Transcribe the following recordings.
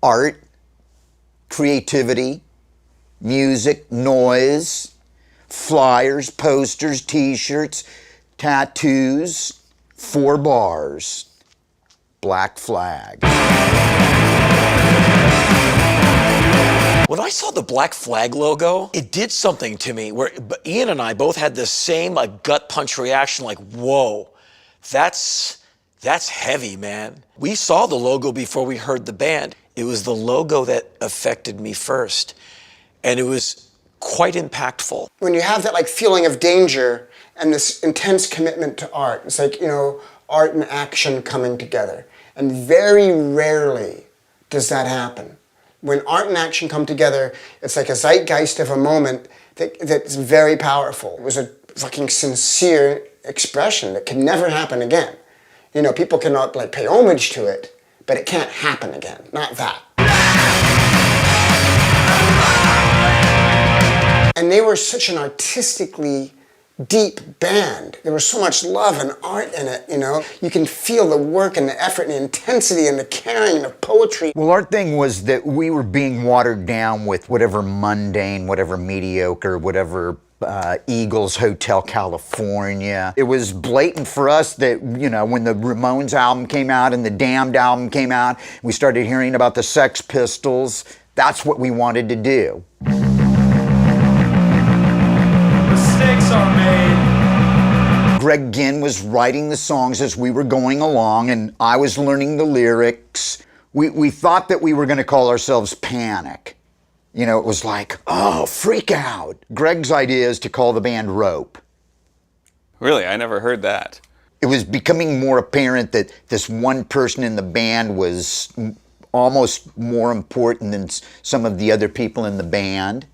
art, creativity, music, noise, flyers, posters, t-shirts, tattoos, 4 bars, Black Flag. When I saw the Black Flag logo, it did something to me where Ian and I both had the same gut punch reaction, like, whoa, that's heavy, man. We saw the logo before we heard the band. It was the logo that affected me first, and it was quite impactful. When you have that feeling of danger and this intense commitment to art, it's like, art and action coming together. And very rarely does that happen. When art and action come together, it's like a zeitgeist of a moment that's very powerful. It was a fucking sincere expression that can never happen again. People cannot pay homage to it, but it can't happen again. Not that. And they were such an artistically deep band. There was so much love and art in it, You can feel the work and the effort and the intensity and the caring and the poetry. Well, our thing was that we were being watered down with whatever mundane, whatever mediocre, whatever Eagles Hotel California. It was blatant for us that, when the Ramones album came out and the Damned album came out, we started hearing about the Sex Pistols. That's what we wanted to do. Mistakes are made. Greg Ginn was writing the songs as we were going along, and I was learning the lyrics. We thought that we were going to call ourselves Panic. It was like, oh, freak out. Greg's idea is to call the band Rope. Really? I never heard that. It was becoming more apparent that this one person in the band was almost more important than some of the other people in the band.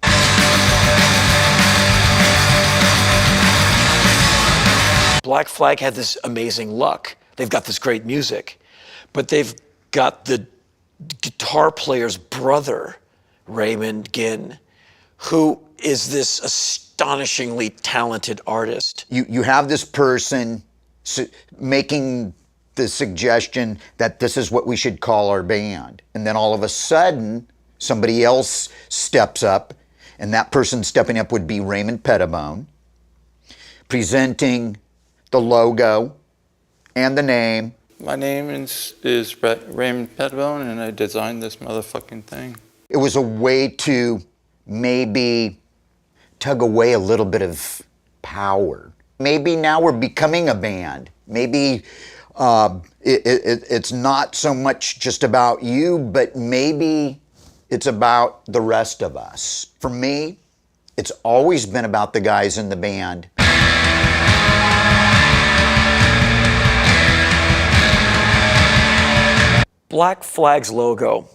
Black Flag had this amazing luck. They've got this great music, but they've got the guitar player's brother, Raymond Ginn, who is this astonishingly talented artist. You have this person making the suggestion that this is what we should call our band. And then all of a sudden, somebody else steps up, and that person stepping up would be Raymond Pettibone, presenting the logo and the name. My name is Raymond Pettibone, and I designed this motherfucking thing. It was a way to maybe tug away a little bit of power. Maybe now we're becoming a band. Maybe it's not so much just about you, but maybe it's about the rest of us. For me, it's always been about the guys in the band. Black Flag's logo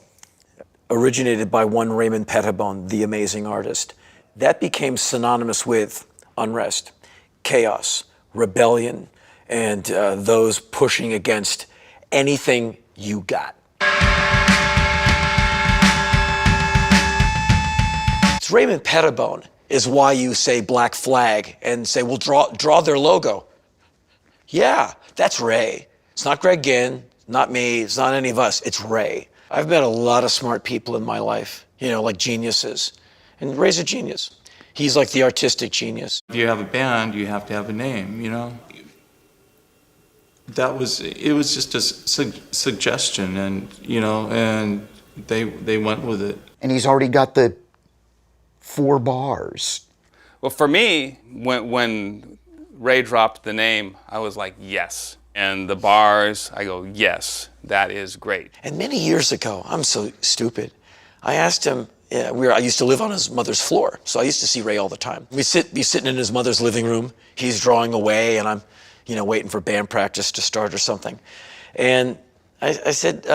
originated by one Raymond Pettibone, the amazing artist. That became synonymous with unrest, chaos, rebellion, and those pushing against anything you got. It's Raymond Pettibone is why you say Black Flag and say, well, draw their logo. Yeah, that's Ray. It's not Greg Ginn, not me, it's not any of us, it's Ray. I've met a lot of smart people in my life, like geniuses. And Ray's a genius. He's like the artistic genius. If you have a band, you have to have a name, It was just a suggestion, and, and they went with it. And he's already got the 4 bars. Well, for me, when Ray dropped the name, I was like, yes. And the bars, I go, yes, that is great. And many years ago, I'm so stupid, I asked him, I used to live on his mother's floor, so I used to see Ray all the time. We'd be sitting in his mother's living room, he's drawing away, and I'm waiting for band practice to start or something. And I said,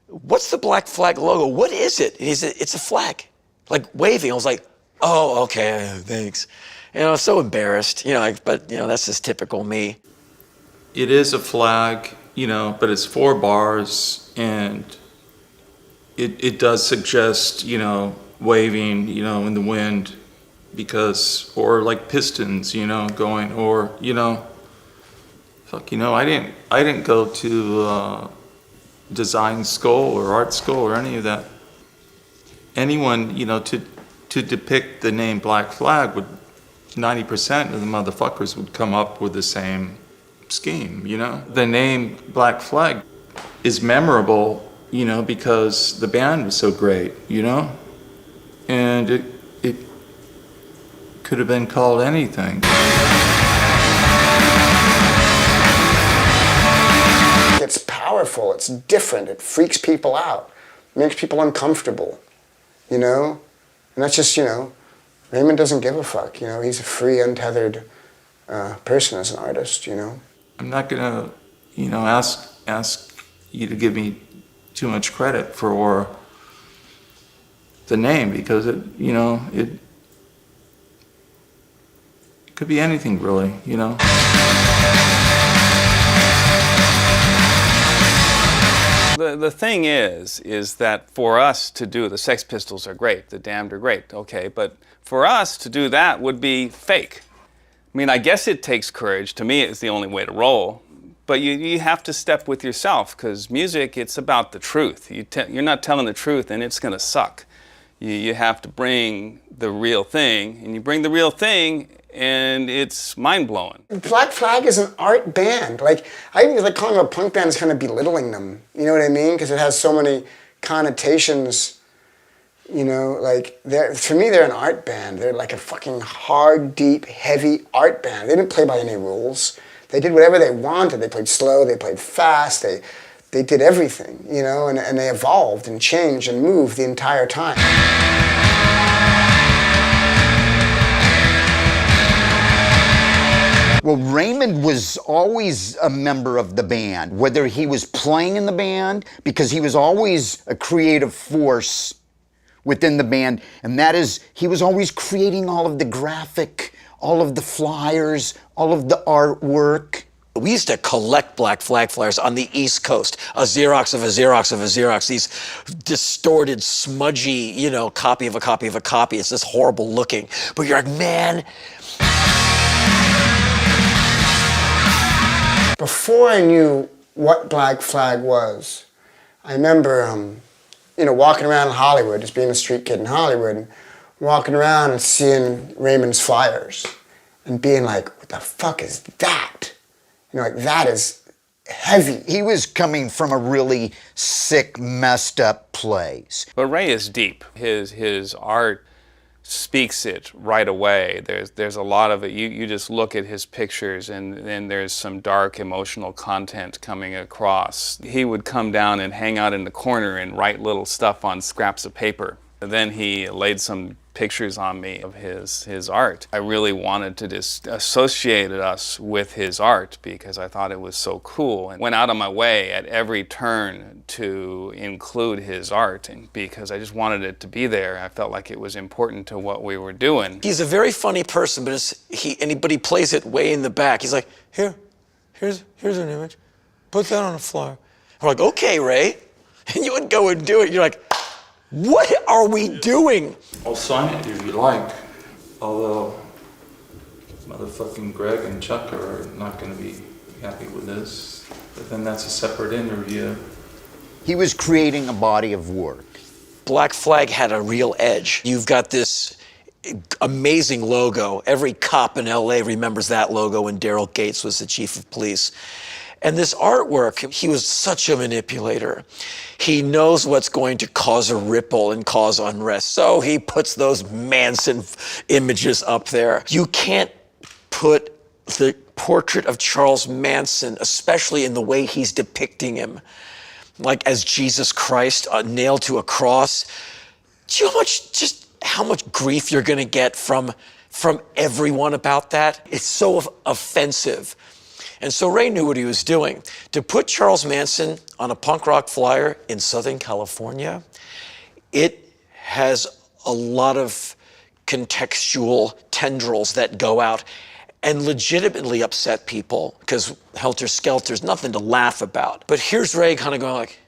what's the Black Flag logo? What is it? And he said, it's a flag, like waving. I was like, oh, okay, thanks. I was so embarrassed, but that's just typical me. It is a flag, but it's 4 bars, and it does suggest, waving, in the wind, or like pistons, going, or, fuck, I didn't go to design school or art school or any of that. Anyone, to depict the name Black Flag, would 90% of the motherfuckers would come up with the same scheme, The name Black Flag is memorable, because the band was so great, And it could have been called anything. It's powerful, it's different, it freaks people out, makes people uncomfortable, And that's just, Raymond doesn't give a fuck, he's a free, untethered person as an artist, I'm not gonna, ask you to give me too much credit for the name, because it could be anything really, The thing is that for us to do, the Sex Pistols are great, the Damned are great, okay, but for us to do that would be fake. I mean, I guess it takes courage. To me, it's the only way to roll. But you have to step with yourself, because music, it's about the truth. You're not telling the truth, and it's going to suck. You have to bring the real thing, and you bring the real thing, and it's mind-blowing. Black Flag is an art band. I even like calling them a punk band is kind of belittling them. You know what I mean? Because it has so many connotations. For me, they're an art band. They're like a fucking hard, deep, heavy art band. They didn't play by any rules. They did whatever they wanted. They played slow, they played fast, they did everything, and they evolved and changed and moved the entire time. Well, Raymond was always a member of the band, whether he was playing in the band, because he was always a creative force within the band, and that is, he was always creating all of the graphic, all of the flyers, all of the artwork. We used to collect Black Flag flyers on the East Coast, a Xerox of a Xerox of a Xerox, these distorted, smudgy, copy of a copy of a copy. It's this horrible looking. But you're like, man. Before I knew what Black Flag was, I remember, walking around in Hollywood, just being a street kid in Hollywood, and walking around and seeing Raymond's flyers and being like, what the fuck is that? That is heavy. He was coming from a really sick, messed up place. But Ray is deep. His art speaks it right away. There's a lot of it. You just look at his pictures, and then there's some dark emotional content coming across. He would come down and hang out in the corner and write little stuff on scraps of paper. And then he laid some pictures on me of his art. I really wanted to just associate us with his art because I thought it was so cool, and went out of my way at every turn to include his art, and because I just wanted it to be there. I felt like it was important to what we were doing. He's a very funny person, but he plays it way in the back. He's like, here's an image. Put that on a flyer. I'm like, okay, Ray. And you would go and do it. You're like, what are we doing? I'll sign it if you like, although motherfucking Greg and Chuck are not going to be happy with this. But then that's a separate interview. He was creating a body of work. Black Flag had a real edge. You've got this amazing logo. Every cop in LA remembers that logo when Daryl Gates was the chief of police. And this artwork, he was such a manipulator. He knows what's going to cause a ripple and cause unrest. So he puts those Manson images up there. You can't put the portrait of Charles Manson, especially in the way he's depicting him, like as Jesus Christ nailed to a cross. Do you know how much grief you're gonna get from everyone about that? It's so offensive. And so Ray knew what he was doing. To put Charles Manson on a punk rock flyer in Southern California, it has a lot of contextual tendrils that go out and legitimately upset people, because Helter Skelter's nothing to laugh about. But here's Ray kind of going like,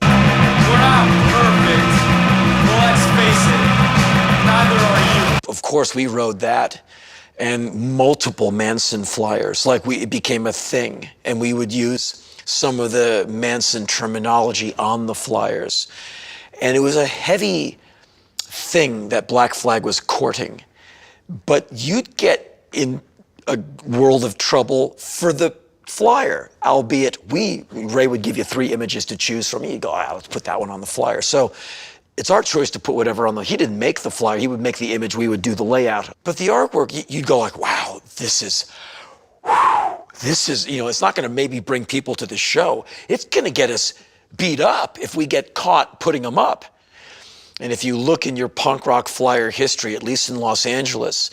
We're not perfect. Well, let's face it, neither are you. of course we rode that. And multiple Manson flyers, it became a thing. And we would use some of the Manson terminology on the flyers. And it was a heavy thing that Black Flag was courting. But you'd get in a world of trouble for the flyer, albeit Ray would give you 3 images to choose from. You'd go, let's put that one on the flyer. So it's our choice to put whatever on he didn't make the flyer, he would make the image, we would do the layout. But the artwork, you'd go like, wow, this is, it's not gonna maybe bring people to the show. It's gonna get us beat up if we get caught putting them up. And if you look in your punk rock flyer history, at least in Los Angeles,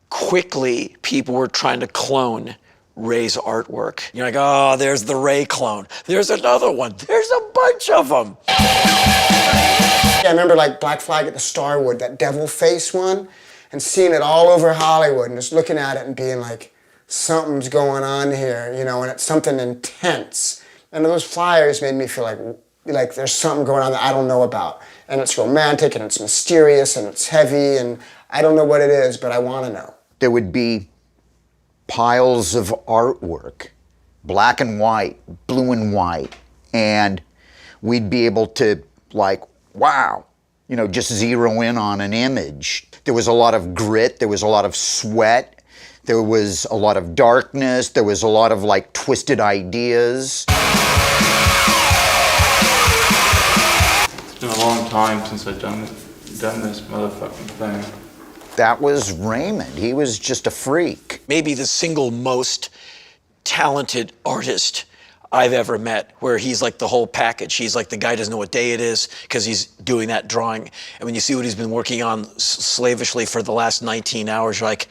quickly people were trying to clone Ray's artwork. You're like, oh, there's the Ray clone. There's another one. There's a bunch of them. I remember like Black Flag at the Starwood, that devil face one, and seeing it all over Hollywood and just looking at it and being like, something's going on here, and it's something intense. And those flyers made me feel like there's something going on that I don't know about. And it's romantic and it's mysterious and it's heavy and I don't know what it is, but I want to know. There would be piles of artwork, black and white, blue and white, and we'd be able to wow, just zero in on an image. There was a lot of grit, there was a lot of sweat, there was a lot of darkness, there was a lot of twisted ideas. It's been a long time since I've done this motherfucking thing. That was Raymond. He was just a freak. Maybe the single most talented artist I've ever met, where he's like the whole package. He's like the guy doesn't know what day it is because he's doing that drawing. And when you see what he's been working on slavishly for the last 19 hours, you're like,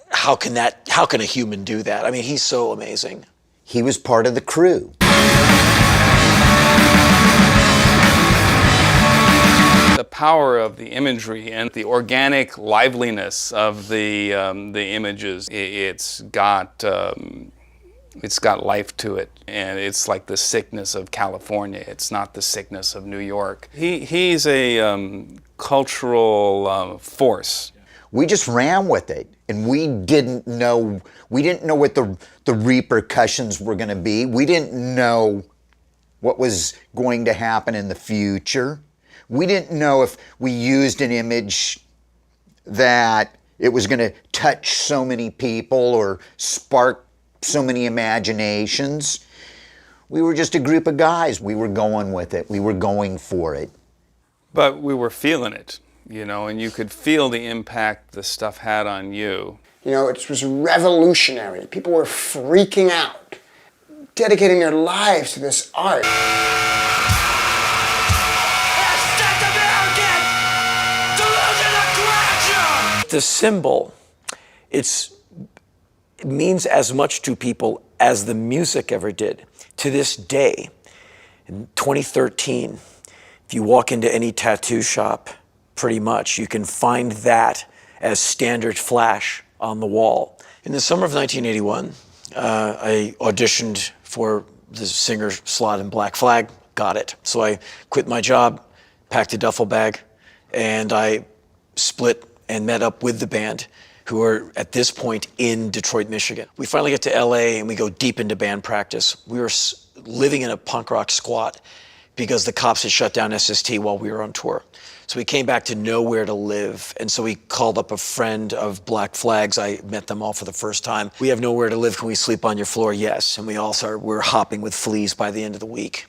how can a human do that? I mean, he's so amazing. He was part of the crew. The power of the imagery and the organic liveliness of the images, it's got life to it, and it's like the sickness of California. It's not the sickness of New York. He's a cultural force. We just ran with it, and we didn't know what the repercussions were going to be. We didn't know what was going to happen in the future. We didn't know if we used an image that it was going to touch so many people or spark so many imaginations. We were just a group of guys. We were going with it. We were going for it. But we were feeling it, and you could feel the impact the stuff had on you. It was revolutionary. People were freaking out, dedicating their lives to this art. The symbol, it means as much to people as the music ever did. To this day, in 2013, if you walk into any tattoo shop, pretty much, you can find that as standard flash on the wall. In the summer of 1981, I auditioned for the singer slot in Black Flag, got it. So I quit my job, packed a duffel bag, and I split and met up with the band, who are at this point in Detroit, Michigan. We finally get to LA and we go deep into band practice. We were living in a punk rock squat because the cops had shut down SST while we were on tour. So we came back to nowhere to live. And so we called up a friend of Black Flag's. I met them all for the first time. We have nowhere to live. Can we sleep on your floor? Yes. And we're hopping with fleas by the end of the week.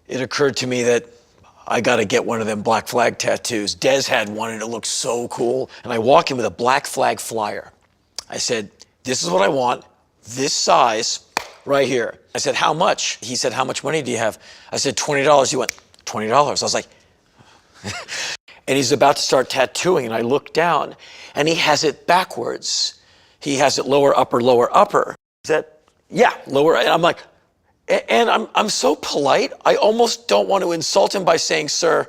It occurred to me that I got to get one of them Black Flag tattoos. Dez had one and it looked so cool. And I walk in with a Black Flag flyer. I said, this is what I want, this size, right here. I said, how much? He said, how much money do you have? I said, $20. He went, $20. I was like, and he's about to start tattooing, and I look down, and he has it backwards. He has it lower, upper, lower, upper. Is that, yeah, lower, and I'm like, and I'm so polite, I almost don't want to insult him by saying, sir,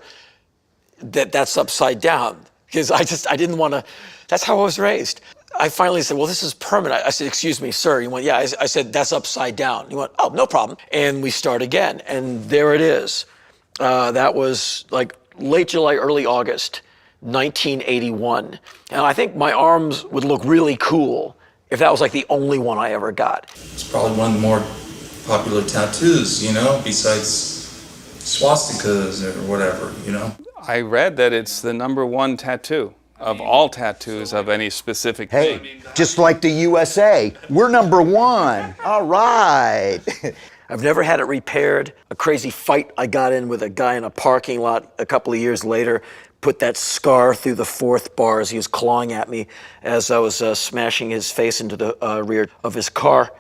that's upside down. Because I didn't want to, that's how I was raised. I finally said, well, this is permanent. I said, excuse me, sir. He went, yeah. I said, that's upside down. He went, oh, no problem. And we start again, and there it is. That was like late July, early August, 1981. And I think my arms would look really cool if that was like the only one I ever got. It's probably one of the more popular tattoos, you know, besides swastikas or whatever, you know. I read that it's the #1 tattoo of all tattoos of any specific thing. Hey, just like the USA, we're #1. All right. I've never had it repaired. A crazy fight I got in with a guy in a parking lot a couple of years later put that scar through the 4th bar as he was clawing at me as I was smashing his face into the rear of his car.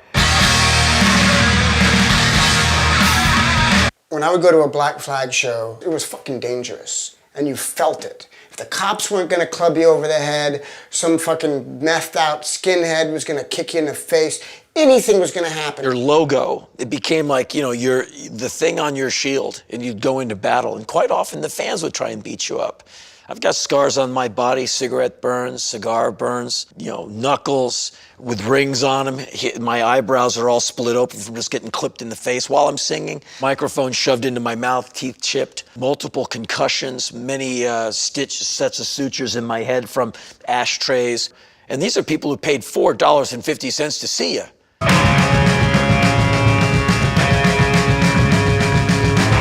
When I would go to a Black Flag show, it was fucking dangerous, and you felt it. If the cops weren't gonna club you over the head, some fucking methed out skinhead was gonna kick you in the face, anything was gonna happen. Your logo, it became like, you know, the thing on your shield, and you'd go into battle, and quite often the fans would try and beat you up. I've got scars on my body, cigarette burns, cigar burns, you know, knuckles with rings on them. My eyebrows are all split open from just getting clipped in the face while I'm singing. Microphone shoved into my mouth, teeth chipped, multiple concussions, many sets of sutures in my head from ashtrays. And these are people who paid $4.50 to see you.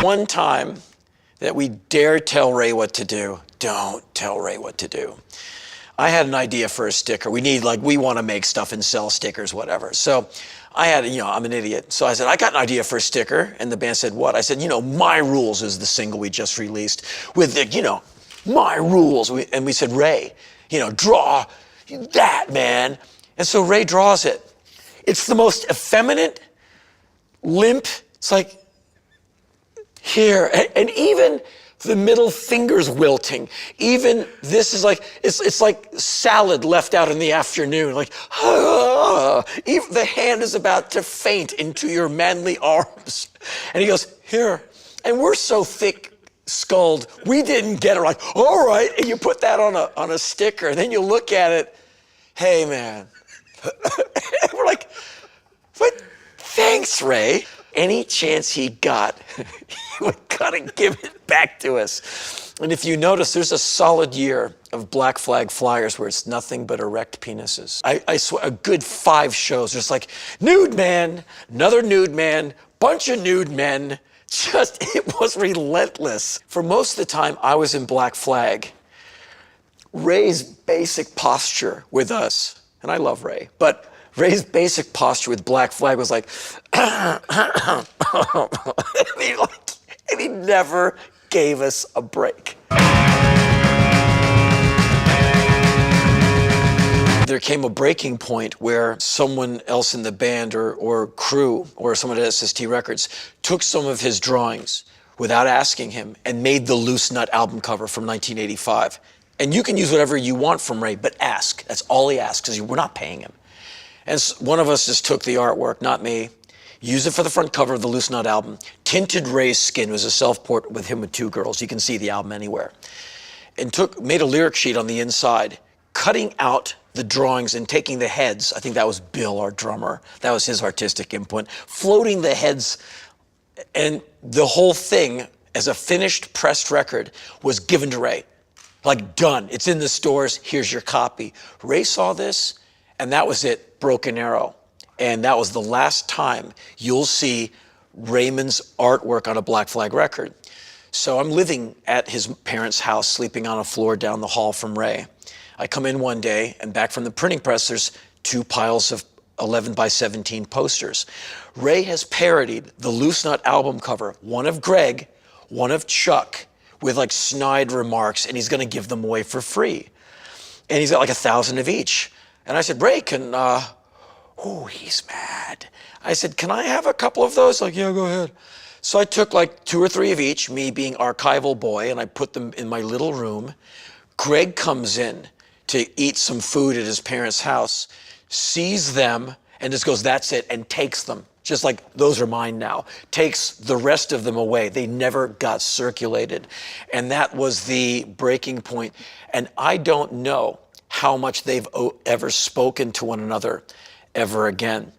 One time that we dare tell Ray what to do, don't tell Ray what to do. I had an idea for a sticker. We want to make stuff and sell stickers, whatever. So I had, you know, I'm an idiot. So I said, I got an idea for a sticker. And the band said, what? I said, you know, My Rules is the single we just released with the, you know, My Rules. And we said, Ray, you know, draw that, man. And so Ray draws it. It's the most effeminate, limp, it's like, here, and even the middle finger's wilting. Even this is like, it's like salad left out in the afternoon. Like, even the hand is about to faint into your manly arms. And he goes, here. And we're so thick-skulled, we didn't get it. We're like, all right. And you put that on a sticker, and then you look at it, hey, man. And we're like, but thanks, Ray. Any chance he got, he would cut and give it back to us. And if you notice, there's a solid year of Black Flag flyers where it's nothing but erect penises. I swear, a good 5 shows, there's like, nude man, another nude man, bunch of nude men. Just, it was relentless. For most of the time I was in Black Flag, Ray's basic posture with us, and I love Ray, but Ray's basic posture with Black Flag was like, and he never gave us a break. There came a breaking point where someone else in the band or crew or someone at SST Records took some of his drawings without asking him and made the Loose Nut album cover from 1985. And you can use whatever you want from Ray, but ask. That's all he asks, because we're not paying him. And one of us just took the artwork, not me, used it for the front cover of the Loose Nut album, tinted Ray's skin. It was a self-portrait with him with 2 girls. You can see the album anywhere. And made a lyric sheet on the inside, cutting out the drawings and taking the heads. I think that was Bill, our drummer. That was his artistic input. Floating the heads, and the whole thing, as a finished pressed record, was given to Ray. Like, done. It's in the stores. Here's your copy. Ray saw this, and that was it. Broken Arrow. And that was the last time you'll see Raymond's artwork on a Black Flag record. So I'm living at his parents' house, sleeping on a floor down the hall from Ray. I come in one day, and back from the printing press, there's 2 piles of 11 by 17 posters. Ray has parodied the Loose Nut album cover, one of Greg, one of Chuck, with like snide remarks, and he's gonna give them away for free. And he's got like 1,000 of each. And I said, Ray, he's mad. I said, can I have a couple of those? Like, yeah, go ahead. So I took like 2 or 3 of each, me being archival boy, and I put them in my little room. Greg comes in to eat some food at his parents' house, sees them, and just goes, that's it, and takes them. Just like, those are mine now. Takes the rest of them away. They never got circulated. And that was the breaking point. And I don't know how much they've ever spoken to one another ever again.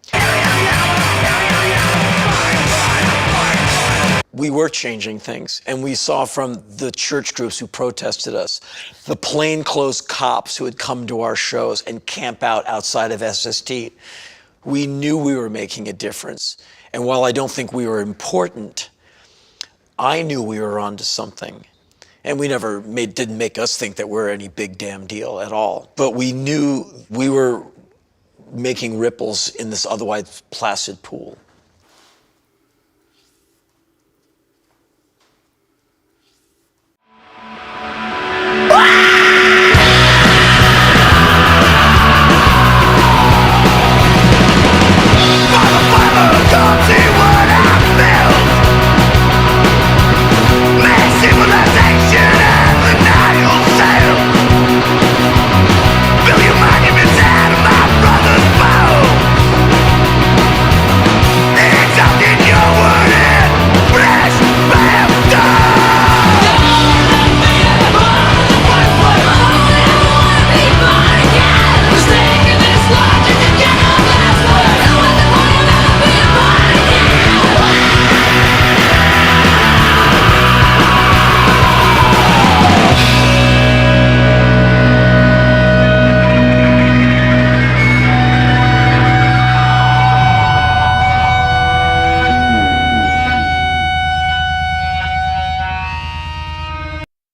We were changing things, and we saw from the church groups who protested us, the plainclothes cops who had come to our shows and camp out outside of SST. We knew we were making a difference. And while I don't think we were important, I knew we were onto something. And we never didn't make us think that we're any big damn deal at all. But we knew we were making ripples in this otherwise placid pool.